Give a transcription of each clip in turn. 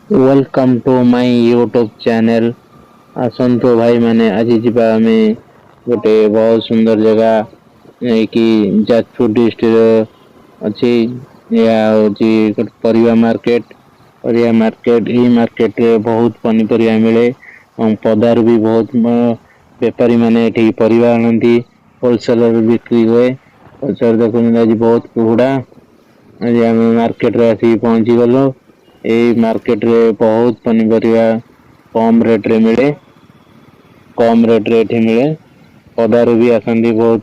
Welcome to my YouTube channel. आसंतो भाई मैंने आज जीवा आमे गोटे बहुत सुंदर जगह कि जाजपुर डिस्ट्रिक्ट अच्छी या होची परिवा मार्केट। परिवा मार्केट ई मार्केट रे बहुत पनीपरिया मिले और पदार भी बहुत बेपारी माने एठी परिवा आनंदी होलसेलर बिक्री हुए। होलसेलर देखुन आज बहुत कुहुड़ा आज आम मार्केट रे आसी पहुंची गलो। एई मार्केट रे बहुत पनीपरिया कम रेट रे मिले। कम रेट रे एठी मिले। पदारू भी आसंदी बहुत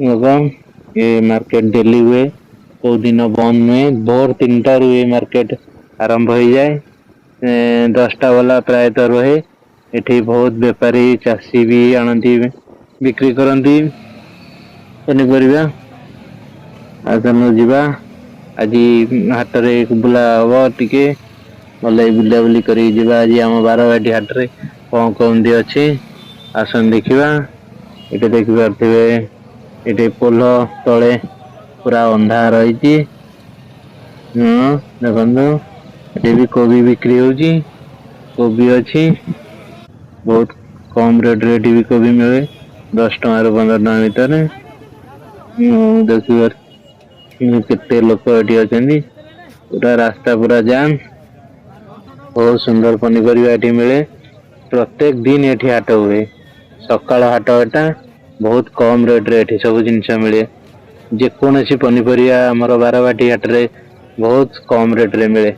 लोग। ये मार्केट डेली हुए, कोई दिन बंद नुहे। भोर 3टा रू ये मार्केट आरंभ हो जाए। 10टा वाला प्रायतः रहे। एठी बहुत बेपारी चाषी भी आनंदी बिक्री करंदी पनीपरिया। आसनु जिबा आजी हाट रे बुला हबो टिके भले बुला बुली करी जिबा आज आम बारवाटी हाट रे कौन कौन दी अच्छी आसन देखिबा। एटे देखि पारथिबे एटे पोल तळे पूरा अंधार रहिछि। देखंतु एटे भी कोबी बिक्री होउछि। कोबी अछि बहुत कम रेट रे एटी भी कोबी मिले 10 टଙ୍କା ରୁ 15 ଟଙ୍କା ଭିତରେ। ଦେଖିବାର କେତେ ଲୋକ ଏଠି ଅଛନ୍ତି। पूरा रास्ता पूरा जाम। बहुत सुंदर पनीपरिया एठी मिले। प्रत्येक दिन एठी हाट हुए। सकाळ हाट एटा बहुत कम रेट रे एठी सब जिनिष मिले। जेकोसी पनीपरिया हमर बारबाटी हाट रे बहुत कम रेट रे मिले।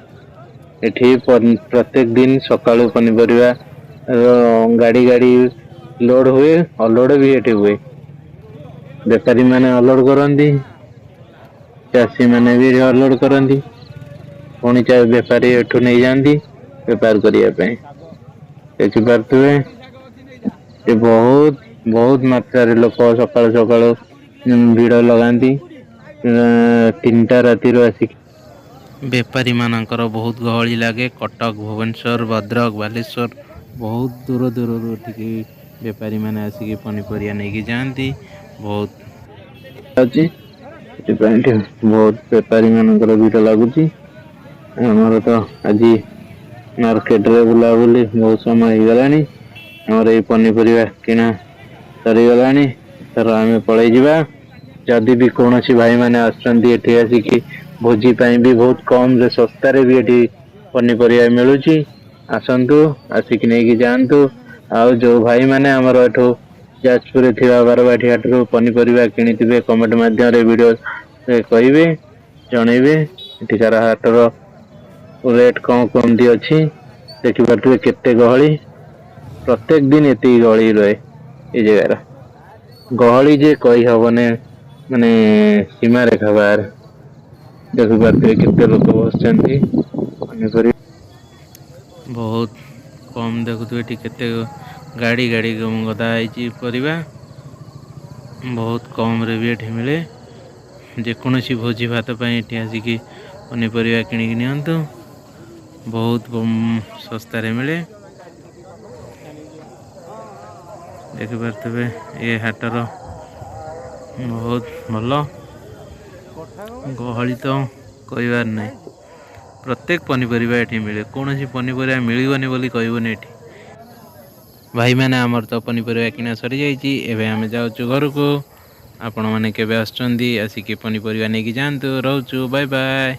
एठी प्रत्येक दिन सकाळु पनीपरिया गाड़ी गाड़ी लोड हुए अनलोड भी एठी हुए। बेपारी माने अनलोड करନ୍ତି। चाषी माने भी अनलोड करନ୍ତି। पुणी बेपारी एठू नहीं जाती बेपार करने पे। देखिपारुथिबे ये बहुत बहुत मात्रा लोक सकाଳୁ सकाଳୁ ଭିड़ लगाती। 3ଟା ରାତିରୁ ଆସିକି बेपारी मानकर बहुत गहली लगे। कटक भुवनेश्वर भद्रक बालेश्वर बहुत दूर दूर एठिकी बेपारी माने आसिकी पनीपरिया नहीं जाती। बहुत अच्छी बहुत बेपारी मानकर भीड़ लगुच। हमारा तो आज मार्केट रे बुला बुली बहुत समय हो गलानी। हमारे ये पनीपरिया किना सरीगलानी। तर आम पलि जावा। जदि भी कौन भाई मैंने आसिकी भोजी भी बहुत कम रे सस्ता रे भी एठी पनीपरिया मिलुची। आसंतु आसिकी नहीं जातु। आउ जो भाई मैंने आमर एठू जाजपुर थिबा बारबाटी हाट रू पनीपरिया किनिथिबे कमेंट माध्यम रे वीडियो कहिबे जणेबे। एठिकार हाटर रेट कौन दी अच्छी देखिपे केते गहली। प्रत्येक दिन एति गहली रहे ये जगार। गहली जे कही हबने माने सीमा रेखा बाहर। देखिपे केते लोक बसचंती पनीपरिया बहुत कम देखुए केते गाड़ी गाड़ी गदा है परिवा। बहुत कम रे भी एठी मिले। जेकोसी भोजी भात ये आसिकी पनीपरिया किनिक नियंतु। बहुत सस्ता रे मिले। देखिपे ये हाटर बहुत भल गहली तो कहबार नहीं। प्रत्येक पनीपरिया एठी मिले। कौन सी पनीपरिया मिलबनी बोली कहबनी एठी। भाई मैंने आमर तो पनीपरिया किना सरी जाइए। एवं आम जाऊँ घर को। आपण मैंने केवे आसिकी पनीपरिया नहीं जातु। रोचु बाय बाय।